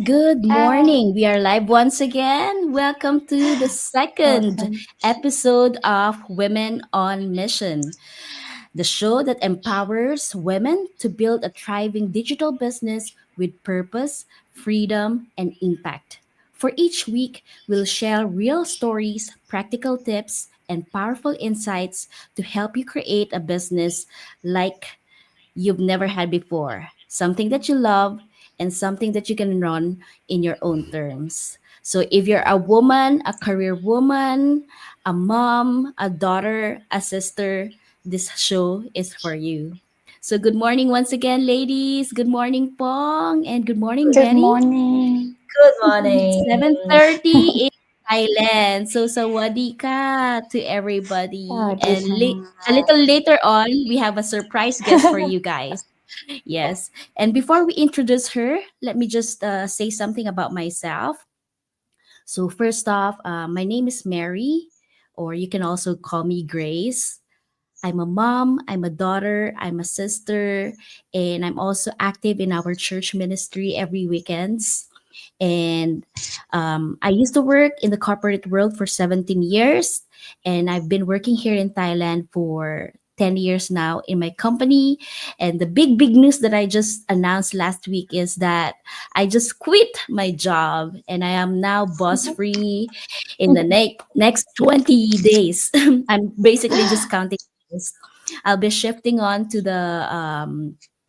good Hi, morning. We are live once again. Welcome to the second welcome. episode of Women on Mission, the show that empowers women to build a thriving digital business with purpose, freedom, and impact. For each week, we'll share real stories, practical tips, and powerful insights to help you create a business like you've never had before, something that you love, and something that you can run in your own terms. So, if you're a woman, a career woman, a mom, a daughter, a sister, this show is for you. So, good morning once again, ladies. Good morning, Pong, and good morning, Good Betty. morning. Good morning. 7:30 in Thailand. So sawadee to everybody. And สวัสดีค่ะ a little later on, we have a surprise guest for you guys. Yes. And before we introduce her, let me just say something about myself. So first off, my name is Mary, or you can also call me Grace. I'm a mom, I'm a daughter, I'm a sister, and I'm also active in our church ministry every weekends. And I used to work in the corporate world for 17 years, and I've been working here in Thailand for 10 years now in my company. And the big news that I just announced last week is that I just quit my job and I am now boss free in the next 20 days. I'm basically just counting days. I'll be shifting on to the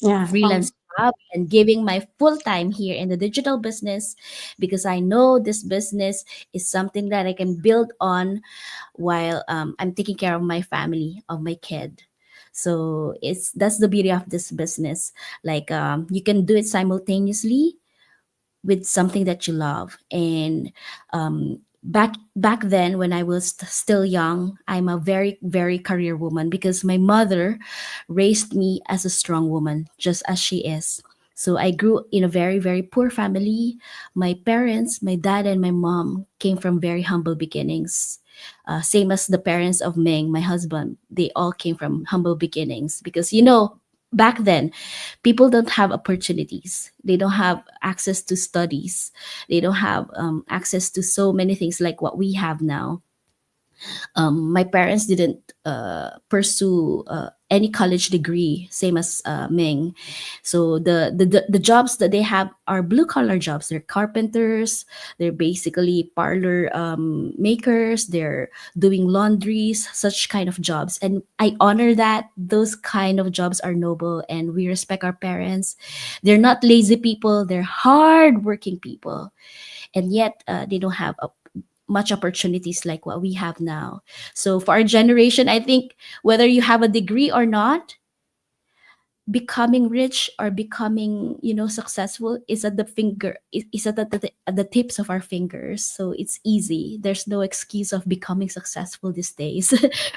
yeah, freelance job and giving my full time here in the digital business because I know this business is something that I can build on while I'm taking care of my family, of my kid. So it's that's the beauty of this business. Like you can do it simultaneously with something that you love. And back then, when I was still young, I'm a very career woman because my mother raised me as a strong woman, just as she is. So I grew in a very poor family. My parents, my dad and my mom, came from very humble beginnings. Same as the parents of Meng, my husband, they all came from humble beginnings because back then people don't have opportunities, they don't have access to studies, they don't have access to so many things like what we have now. My parents didn't pursue any college degree, same as Ming. So the jobs that they have are blue collar jobs. They're carpenters, they're basically parlor makers, they're doing laundries, such kind of jobs. And I honor that those kind of jobs are noble and we respect our parents. They're not lazy people, they're hard working people. And yet they don't have much opportunities like what we have now. So for our generation, I think whether you have a degree or not, becoming rich or becoming successful is at the finger is at the tips of our fingers. So it's easy. There's no excuse of becoming successful these days,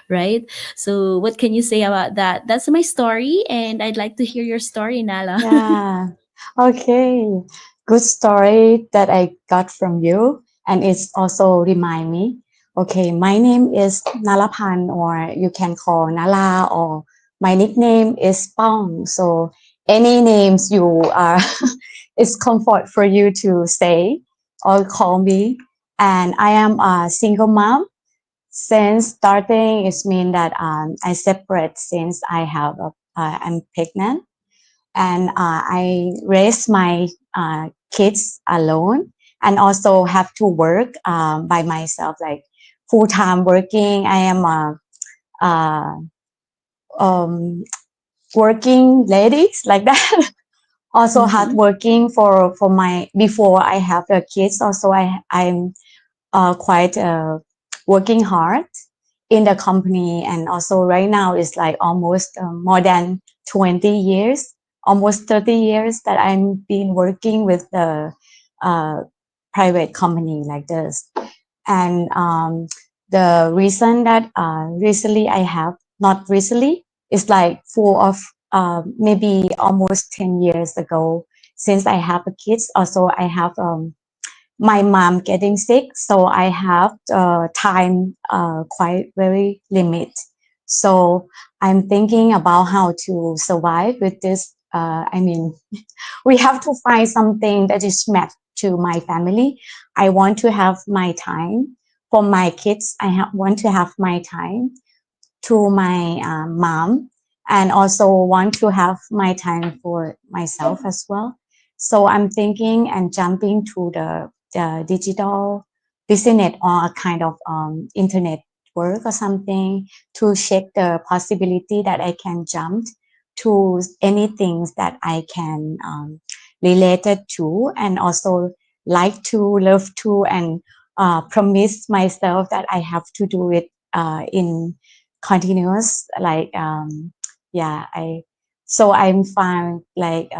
right? So what can you say about that? That's my story, and I'd like to hear your story, Nala. yeah. Okay, good story that I got from you, and it's also remind me. Okay, my name is Nalapan, or you can call Nala, or my nickname is Pong. So any names you are, it's comfort for you to say or call me. And I am a single mom. Since starting, it means that I separate since I'm pregnant, and I raise my kids alone, and also have to work by myself, like full time working. I am a um, working ladies like that. Also hard Mm-hmm. working for my before I have the kids. Also I'm quite working hard in the company, and also right now it's like almost more than 20 years, almost 30 years that I'm been working with the uh, private company like this. And the reason that recently I have, not recently, it's like full of maybe almost 10 years ago, since I have a kids. Also I have my mom getting sick, so I have time quite very limit. So I'm thinking about how to survive with this. I mean, we have to find something that is match to my family. I want to have my time for my kids. Want to have my time to my mom, and also want to have my time for myself as well. So I'm thinking and jumping to the digital business or a kind of internet work or something to check the possibility that I can jump to anything that I can related to, and also like to love to, and promise myself that I have to do it in continuous, like yeah, I so I'm fine like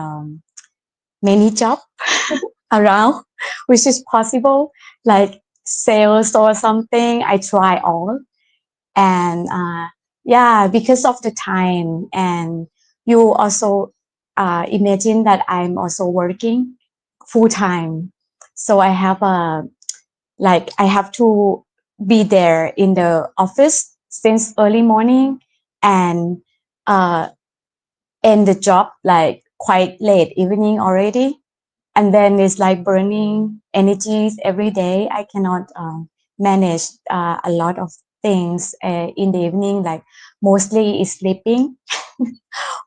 many job around which is possible, like sales or something. I try all, and yeah, because of the time. And you also imagine that I'm also working full time, so I have a, like I have to be there in the office since early morning, and uh end the job like quite late evening already. And then it's like burning energies every day. I cannot manage a lot of things in the evening, like mostly is sleeping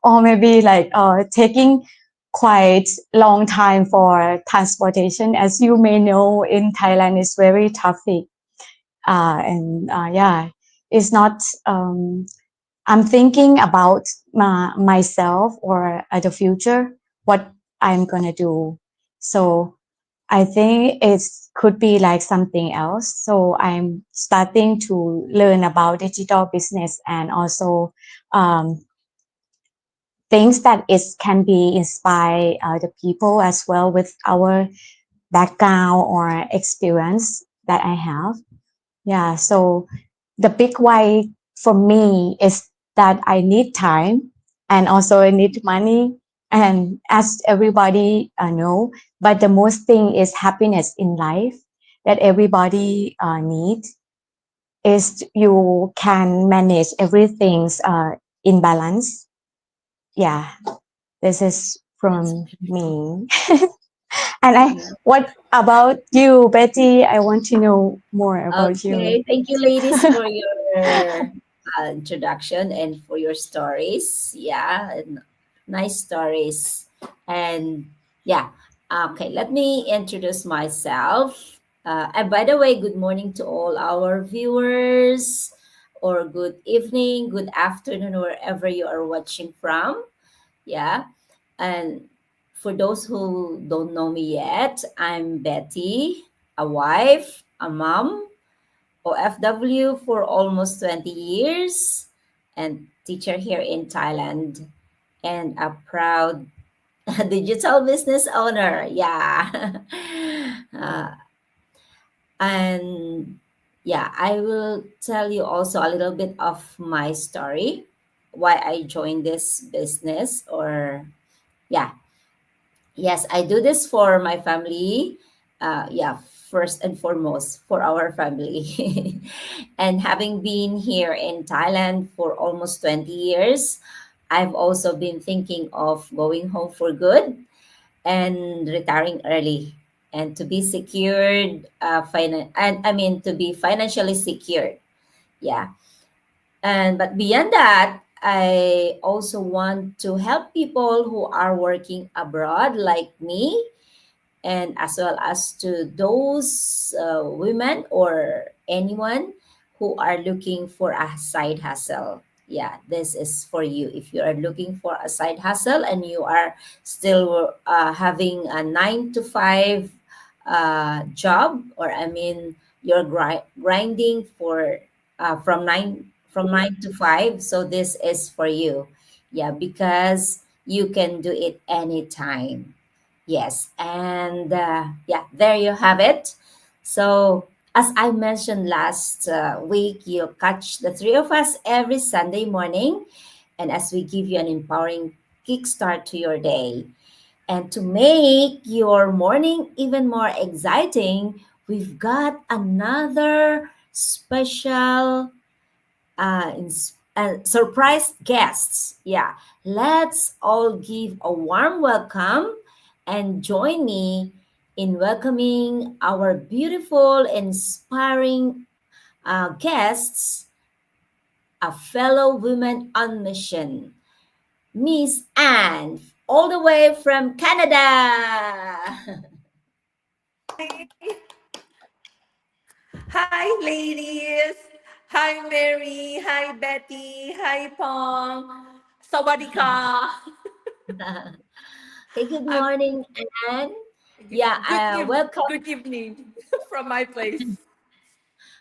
or maybe like taking quite long time for transportation. As you may know, in Thailand is very traffic, and yeah, it's not I'm thinking about myself or the future, what I'm gonna do. So I think it could be like something else. So I'm starting to learn about digital business, and also um, things that is can be inspire the people as well with our background or experience that I have. Yeah, so the big why for me is that I need time, and also I need money. And as everybody know, but the most thing is happiness in life that everybody need is you can manage everything in balance. Yeah, this is That's from beautiful. me. And what about you, Betty? I want to know more about you. Okay, thank you, ladies, for your introduction and for your stories. Yeah, and nice stories. And yeah, okay, let me introduce myself. And by the way, good morning to all our viewers, or good evening, good afternoon, wherever you are watching from. Yeah, and for those who don't know me yet, I'm Betty, a wife, a mom, OFW for almost 20 years, and teacher here in Thailand, and a proud digital business owner. Yeah. uh, and yeah, I will tell you also a little bit of my story, why I joined this business, or yeah, yes, I do this for my family. Yeah, first and foremost for our family. And having been here in Thailand for almost 20 years, I've also been thinking of going home for good and retiring early, and to be secured, and I mean to be financially secured. Yeah. And but beyond that, I also want to help people who are working abroad like me, and as well as to those women or anyone who are looking for a side hustle. Yeah, this is for you. If you are looking for a side hustle and you are still having a 9 to 5 job, or I mean, you're grinding for from 9 to 5. So this is for you. Yeah, because you can do it anytime. Yes, and yeah, there you have it. So, as I mentioned last week, you'll catch the three of us every Sunday morning, and as we give you an empowering kickstart to your day. And to make your morning even more exciting, we've got another special surprise guests. Yeah, let's all give a warm welcome and join me in welcoming our beautiful, inspiring guests, a fellow woman on mission, Miss Anne, all the way from Canada. Hi, hi, ladies. Hi, Mary. Hi, Betty. Hi, Pong. Sawadika. Okay, good Um, morning, Anne. Yeah, welcome. good evening from my place.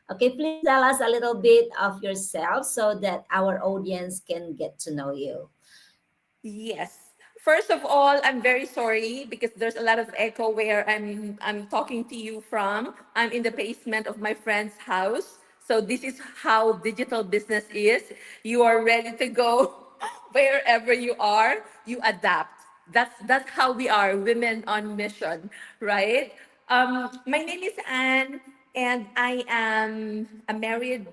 Okay, please tell us a little bit of yourself so that our audience can get to know you. Yes. First of all, I'm very sorry because there's a lot of echo where I'm talking to you from. I'm in the basement of my friend's house. So this is how digital business is. You are ready to go wherever you are, you adapt. That's how we are, women on mission, right? My name is Anne, and I am a married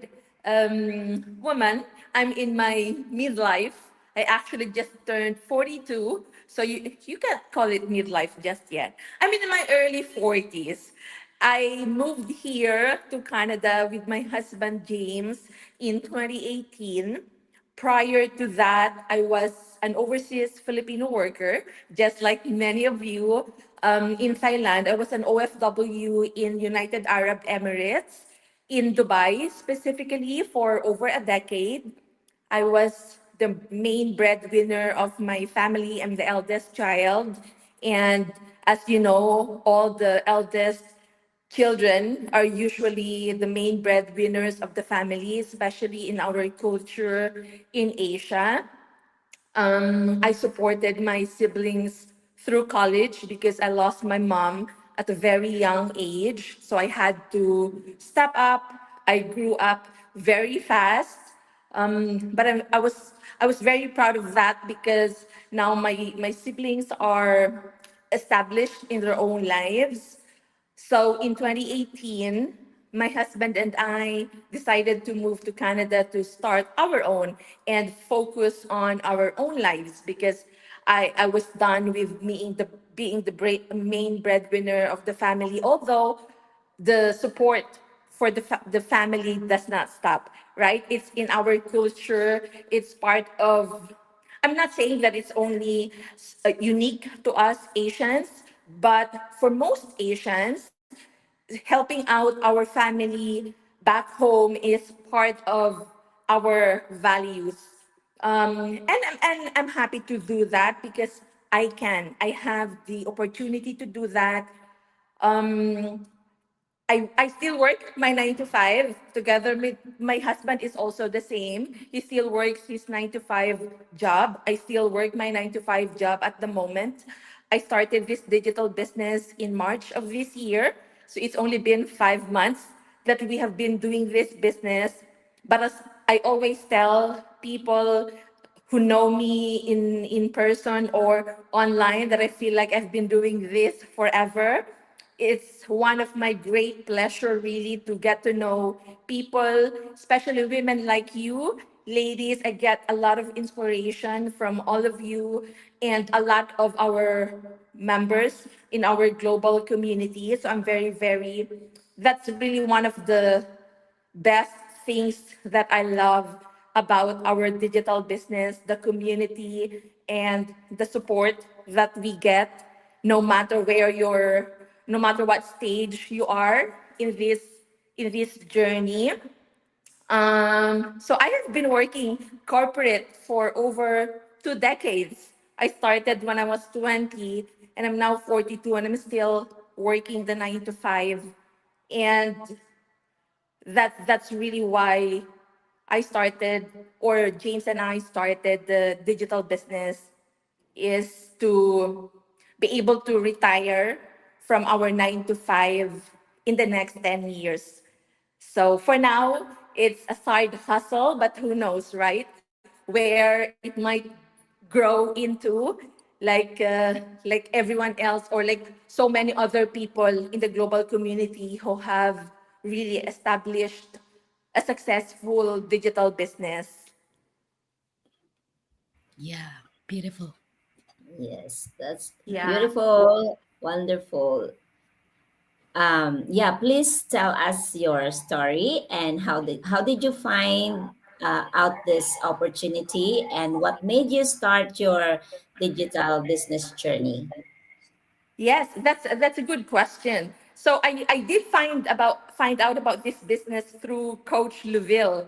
woman. I'm in my midlife. I actually just turned 42, so you can't call it midlife just yet. I'm in my early 40s. I moved here to Canada with my husband James in 2018. Prior to that, I was an overseas Filipino worker, just like many of you in Thailand. I was an OFW in United Arab Emirates, in Dubai specifically for over a decade. I was the main breadwinner of my family. I'm the eldest child. And as you know, all the eldest children are usually the main breadwinners of the family, especially in our culture in Asia. I supported my siblings through college because I lost my mom at a very young age. So I had to step up. I grew up very fast. But I was very proud of that because now my siblings are established in their own lives. So in 2018, my husband and I decided to move to Canada to start our own and focus on our own lives because I was done with being the main breadwinner of the family, although the support for the family does not stop, right? It's in our culture, it's part of, I'm not saying that it's only unique to us Asians, but for most Asians, helping out our family back home is part of our values. And I'm happy to do that because I have the opportunity to do that. I still work my 9 to 5 together with my husband is also the same. He still works his 9 to 5 job. I still work my 9 to 5 job at the moment. I started this digital business in March of this year. So it's only been 5 months that we have been doing this business. But as I always tell people who know me in person or online that I feel like I've been doing this forever. It's one of my great pleasure really to get to know people, especially women like you. Ladies, I get a lot of inspiration from all of you and a lot of our members in our global community. So I'm that's really one of the best things that I love about our digital business, the community, and the support that we get, no matter no matter what stage you are in this journey. So I have been working corporate for over 2 decades. I started when I was 20, and I'm now 42, and I'm still working the 9 to 5. And that's really why I started, or James and I started the digital business, is to be able to retire from our 9 to 5 in the next 10 years. So for now, it's a side hustle, but who knows, right? Where it might grow into, like everyone else, or like so many other people in the global community who have really established a successful digital business. Yeah, beautiful. Yes, that's Yeah. beautiful, wonderful. Yeah, please tell us your story and how did you find out this opportunity and what made you start your digital business journey? Yes, that's a good question. So I did find out about this business through Coach Luville.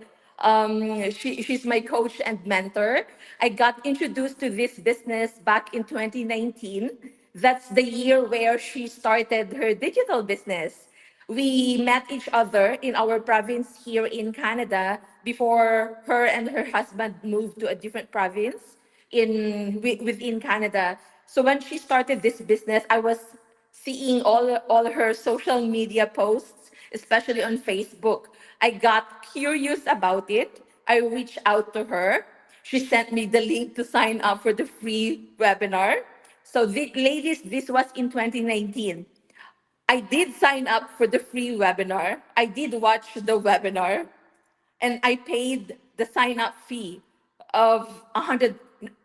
She's my coach and mentor. I got introduced to this business back in 2019. That's the year where she started her digital business. We met each other in our province here in Canada before her and her husband moved to a different province within Canada. So when she started this business, I was seeing all her social media posts, especially on Facebook. I got curious about it. I reached out to her. She sent me the link to sign up for the free webinar. So, ladies, this was in 2019. I did sign up for the free webinar. I did watch the webinar and I paid the sign up fee of 100.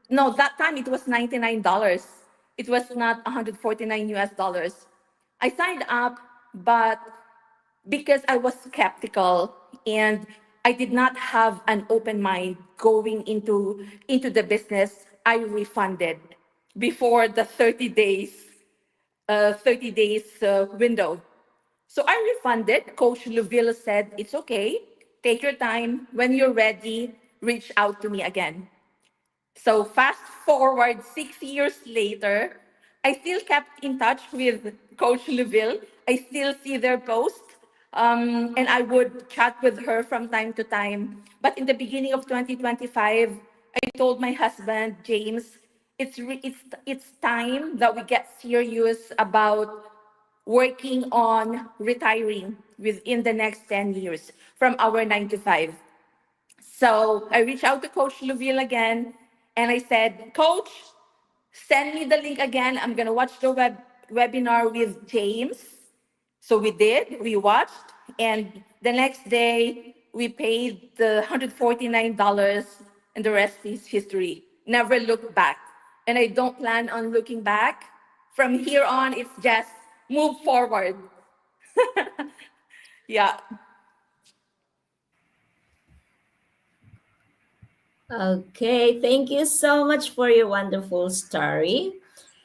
No, that time it was $99. It was not 149 US dollars. I signed up, but because I was skeptical and I did not have an open mind going into the business, I refunded before the 30 days window. So I refunded. Coach Luville said, it's okay. Take your time. When you're ready, reach out to me again. So fast forward 6 years later, I still kept in touch with Coach Luville. I still see their posts, and I would chat with her from time to time. But in the beginning of 2025, I told my husband James, it's time that we get serious about working on retiring within the next 10 years from our 9 to 5. So I reached out to Coach Luville again and I said, Coach, send me the link again. I'm going to watch the webinar with James. So we did, we watched, and the next day we paid the $149 and the rest is history. Never looked back. And I don't plan on looking back. From here on, it's just move forward. Yeah. Okay, thank you so much for your wonderful story.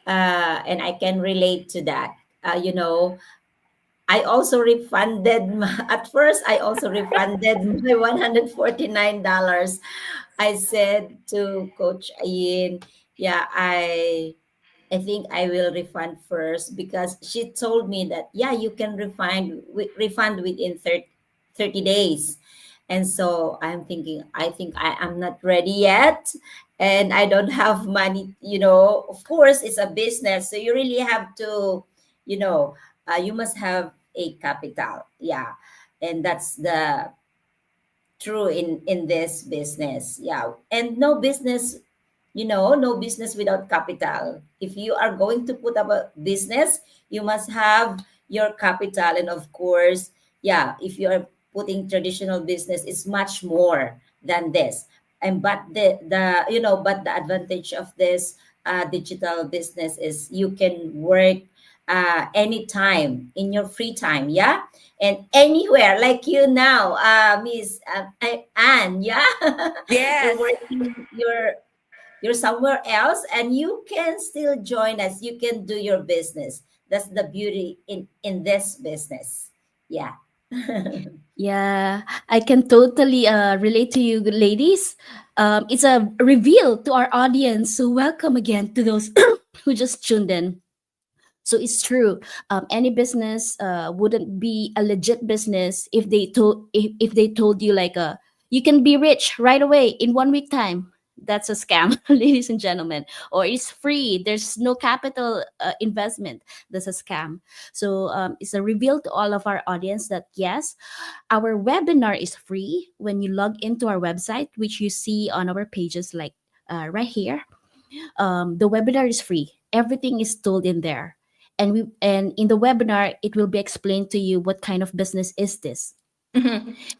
And I can relate to that. I also refunded at first I also refunded my $149. I said to Coach Ayin, yeah, I think I will refund first because she told me that yeah, you can refund within 30 days. And so I'm thinking I think I am not ready yet and I don't have money, of course it's a business so you really have to, you must have a capital. Yeah. And that's the true in this business. Yeah. And no business, no business without capital. If you are going to put up a business, you must have your capital. And of course, yeah, if you are putting traditional business, it's much more than this. And but the advantage of this digital business is you can work anytime in your free time. Yeah. And anywhere like you now, Miss Anne. Yeah. you're Yes. working you're somewhere else and you can still join us, you can do your business. That's the beauty in this business. Yeah. Yeah, I can totally relate to you, ladies. It's a reveal to our audience. So, welcome again to those who just tuned in. So it's true. Any business wouldn't be a legit business if they told you like you can be rich right away in 1 week time. That's a scam, ladies and gentlemen. Or it's free. There's no capital investment. That's a scam. So it's a reveal to all of our audience that yes, our webinar is free when you log into our website, which you see on our pages like right here. The webinar is free. Everything is told in there, and in the webinar it will be explained to you what kind of business is this.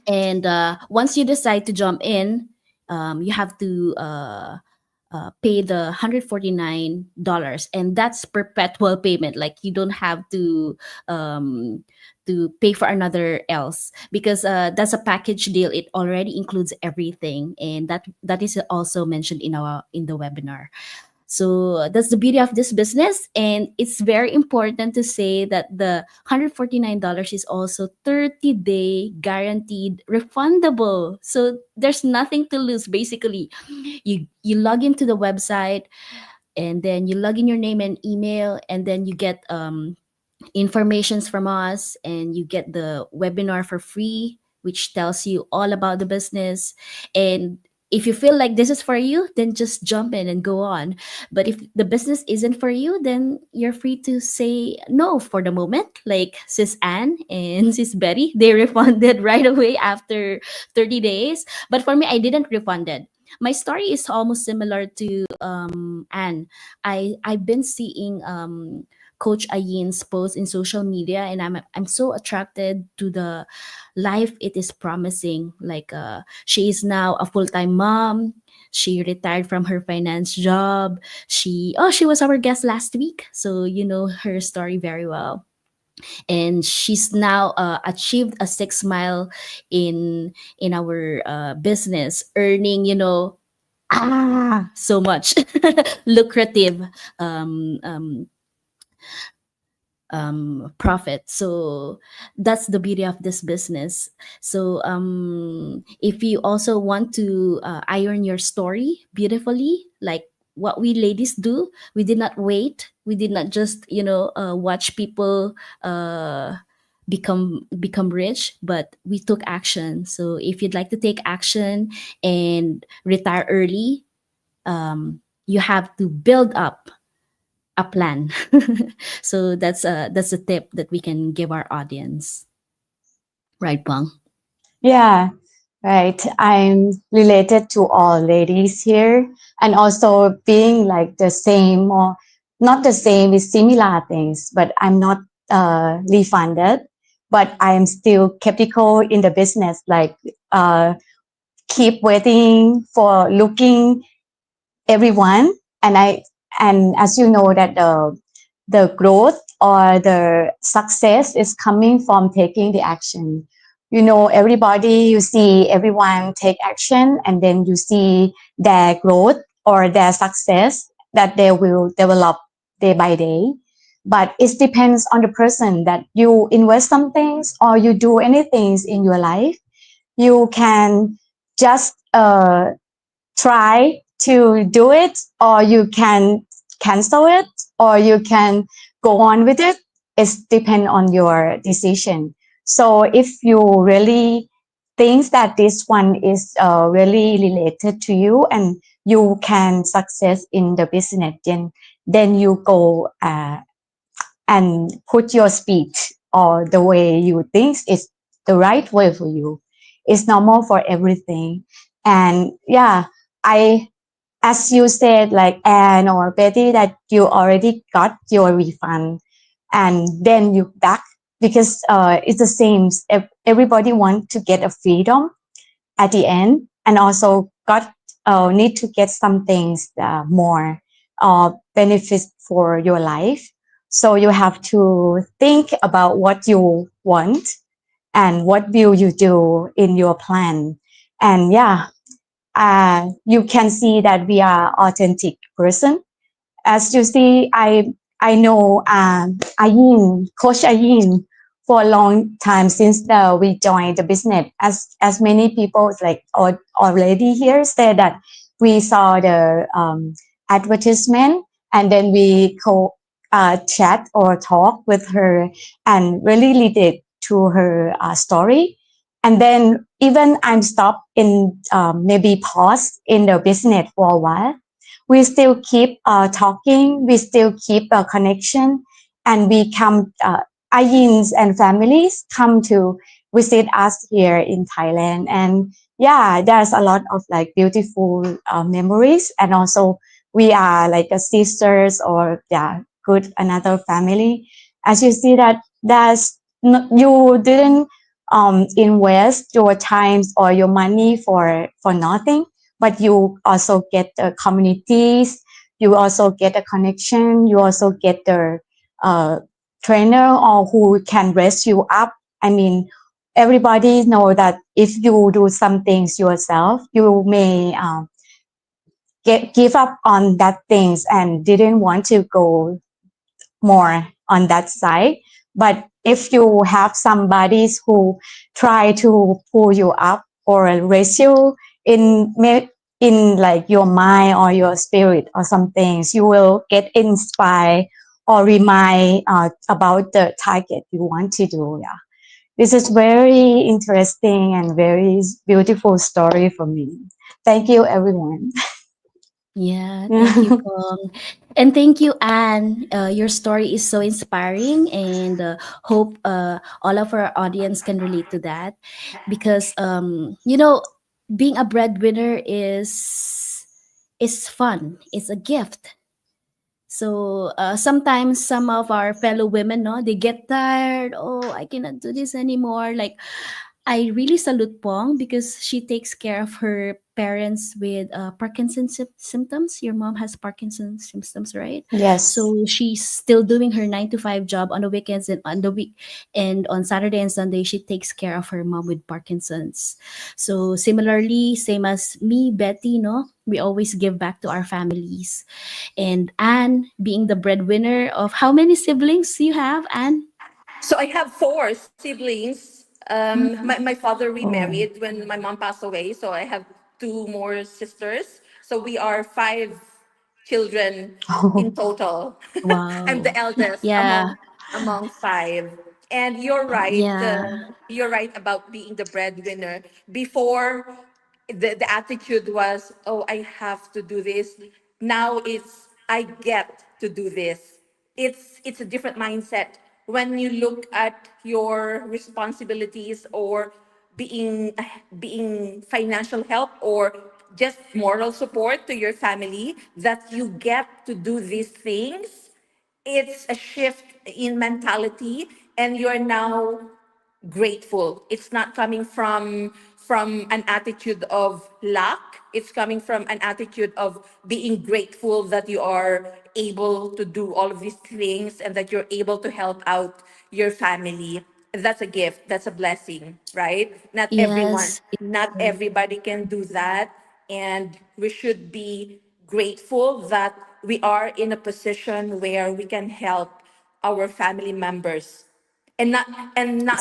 And once you decide to jump in, you have to pay the $149, and that's perpetual payment. Like you don't have um, to pay for another else, because that's a package deal. It already includes everything, and that is also mentioned in the webinar. So that's the beauty of this business. And it's very important to say that the $149 is also 30-day guaranteed refundable. So there's nothing to lose basically. You log into the website, and then you log in your name and email, and then you get informations from us, and you get the webinar for free, which tells you all about the business. And if you feel like this is for you, then just jump in and go on. But if the business isn't for you, then you're free to say no for the moment. Like sis Anne and sis Betty, they refunded right away after 30 days. But for me, I didn't refund it. My story is almost similar to Anne. I've been seeing Coach Ayin's post in social media, and I'm so attracted to the life it is promising. Like she is now a full-time mom. She retired from her finance job. She was our guest last week, so you know her story very well. And she's now achieved a 6 mile in our business, earning, so much lucrative um, um, profit. So that's the beauty of this business. So if you also want to iron your story beautifully, like what we ladies do, we did not wait. We did not just watch people become rich, but we took action. So if you'd like to take action and retire early, you have to build up a plan. So that's a tip that we can give our audience. Right, Bang? Yeah, right. I'm related to all ladies here, and also being like the same or not the same with similar things, but I'm not refunded, but I'm still skeptical in the business, like keep waiting for looking everyone. And as you know that the growth or the success is coming from taking the action. You know, everybody, you see everyone take action, and then you see their growth or their success that they will develop day by day. But it depends on the person that you invest some things or you do anything in your life. You can just try to do it, or you can cancel it, or you can go on with it. It's depend on your decision. So if you really think that this one is really related to you and you can success in the business, then you go and put your speech or the way you think is the right way for you. It's normal for everything. And yeah, I, as you said, like Anne or Betty, that you already got your refund and then you back, because it's the same. Everybody want to get a freedom at the end, and also got need to get some things more benefits for your life. So you have to think about what you want and what will you do in your plan. And yeah, you can see that we are authentic person. As you see, I know Ayin, Coach Ayin, for a long time since we joined the business. As many people like already here said that we saw the advertisement, and then we chat or talk with her and really related to her story. And then even I'm stopped in maybe pause in the business for a while, we still keep talking, we still keep a connection, and we come, Ayins and families come to visit us here in Thailand. And yeah, there's a lot of like beautiful memories, and also we are like a sisters or yeah, good another family. As you see that you didn't invest your times or your money for nothing. but you also get the communities, you also get a connection, you also get the uh, trainer or who can raise you up. I mean, everybody know that if you do some things yourself, you may give up on that things and didn't want to go more on that side. But if you have somebody who try to pull you up or raise you in in like your mind or your spirit or some things, you will get inspired or remind about the target you want to do. Yeah, this is very interesting and very beautiful story for me. Thank you, everyone. Yeah, thank you, Yeah. Pong. And thank you, Anne. Your story is so inspiring, and hope all of our audience can relate to that because, being a breadwinner is fun. It's a gift. So sometimes some of our fellow women, no, they get tired. Oh, I cannot do this anymore. Like I really salute Pong because she takes care of her parents with Parkinson's symptoms. Your mom has Parkinson's symptoms, right? Yes. So she's still doing her 9 to 5 job on the weekends and on the week, and on Saturday and Sunday she takes care of her mom with Parkinson's. So similarly, same as me, Betty, no, we always give back to our families. And Anne, being the breadwinner of how many siblings you have, Anne? So I have four siblings. My father Oh. remarried when my mom passed away, so I have two more sisters. So we are five children in total. I'm the Wow. eldest Yeah. among five. And you're right. Yeah. You're right about being the breadwinner. Before, the attitude was, oh, I have to do this. Now it's, I get to do this. It's a different mindset when you look at your responsibilities or being financial help or just moral support to your family, that you get to do these things. It's a shift in mentality, and you're now grateful. It's not coming from an attitude of lack. It's coming from an attitude of being grateful that you are able to do all of these things and that you're able to help out your family. That's a gift. That's a blessing, right? Yes. Not everybody can do that, and we should be grateful that we are in a position where we can help our family members, and not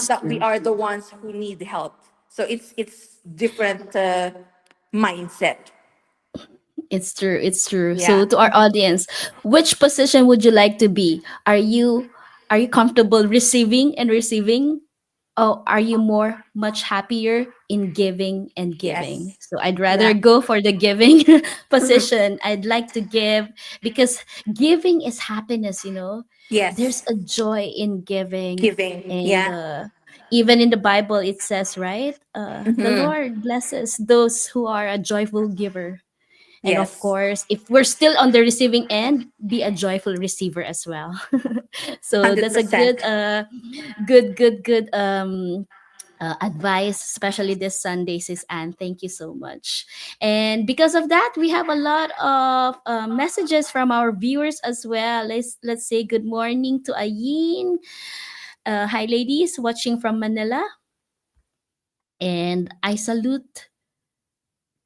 It's that we true. are the ones who need help. So it's different mindset. It's true. It's true. So Yeah. to our audience, which position would you like to be? Are you comfortable receiving? Oh, are you more much happier in giving and giving? Yes. So I'd rather Yeah. go for the giving Mhm. position. I'd like to give because giving is happiness, There's Yes. a joy in giving. Giving. And Yeah. even in the Bible, it says, right? The Hmm. Lord blesses those who are a joyful giver. And of Yes. course, if we're still on the receiving end, be a joyful receiver as well. So that's a 100%. good advice, especially this Sunday, sis Anne. Thank you so much. And because of that, we have a lot of messages from our viewers as well. Let's say good morning to Ayin. Hi, ladies, watching from Manila. And I salute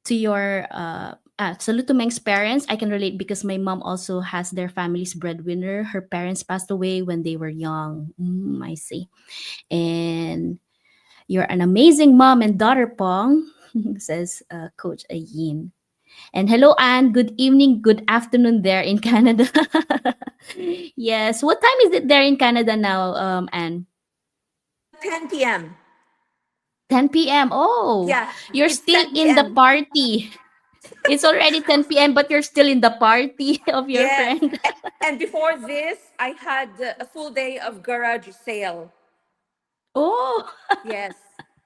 to Meng's parents. I can relate because my mom also has their family's breadwinner. Her parents passed away when they were young. I see. And you're an amazing mom and daughter, Pong, says Coach Ayin. And hello, Anne. Good evening, good afternoon there in Canada. Yes. What time is it there in Canada now, Anne? 10 p.m. 10 p.m. Oh, Yeah, you're it's still 10 in the p.m. party. It's already 10 p.m., but you're still in the party of your Yes. friend. And before this, I had a full day of garage sale. Oh, Yes.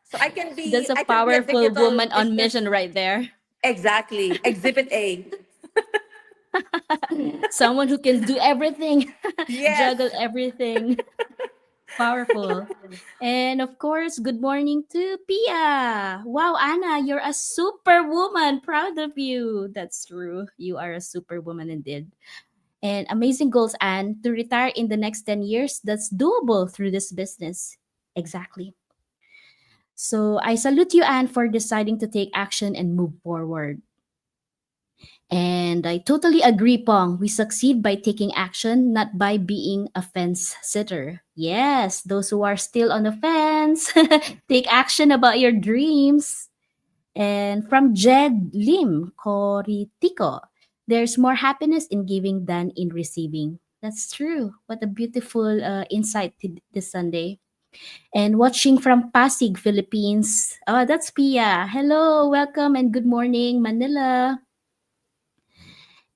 So that's a I can be a powerful digital woman on business. mission right there. Exactly. Exhibit A. Someone who can do everything, Yes. juggle everything. Powerful. And of course, good morning to Pia. Wow, Anna, you're a superwoman. Proud of you. That's true. You are a superwoman indeed. And amazing goals, Anne, to retire in the next 10 years. That's doable through this business. Exactly. So I salute you, Anne, for deciding to take action and move forward. And I totally agree, Pong. We succeed by taking action, not by being a fence sitter. Yes, those who are still on the fence, take action about your dreams. And from Jed Lim, Coritico, there's more happiness in giving than in receiving. That's true. What a beautiful insight this Sunday. And watching from Pasig, Philippines. Oh, that's Pia. Hello, welcome, and good morning, Manila.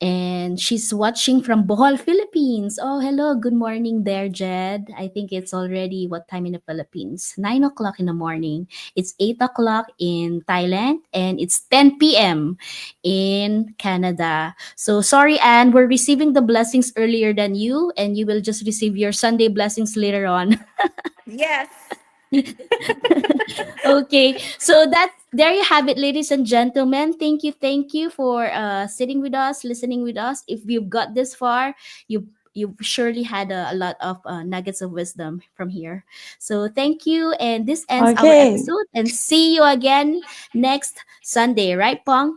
And she's watching from Bohol, Philippines. Oh, hello. Good morning there, Jed. I think it's already what time in the Philippines? 9 o'clock in the morning. It's 8 o'clock in Thailand, and it's 10 p.m. in Canada. So sorry, Anne, we're receiving the blessings earlier than you, and you will just receive your Sunday blessings later on. Yes. Okay, so that there you have it, ladies and gentlemen. Thank you for sitting with us, listening with us. If you've got this far, you surely had a lot of nuggets of wisdom from here. So thank you, and this ends our Okay. episode. And see you again next Sunday, right, Pong?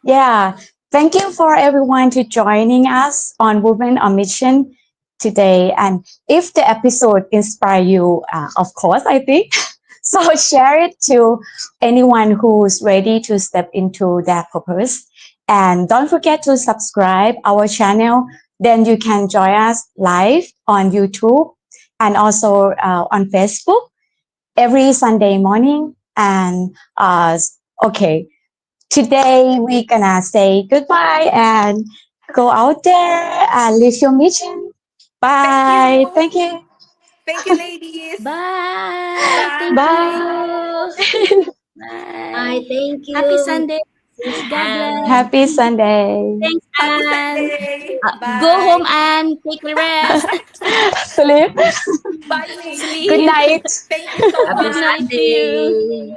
Yeah, thank you for everyone to joining us on Women on Mission today. And if the episode inspire you, of course, I think so. Share it to anyone who's ready to step into their purpose. And don't forget to subscribe our channel. Then you can join us live on YouTube and also on Facebook every Sunday morning. And okay, today we're gonna say goodbye and go out there and live your mission. Thank Bye. you. Thank you. Thank you, ladies. Bye. Thank Bye. you. Bye. Bye. Bye. Thank Happy you, Sunday. Sis God bless. Anne. Happy Sunday. Thanks, Happy Anne. Sunday. Go home, Bye. Anne. Take a rest. Sleep. Bye, Good Sleep. ladies. night. Thank you so Happy Good night much. to you. Sunday.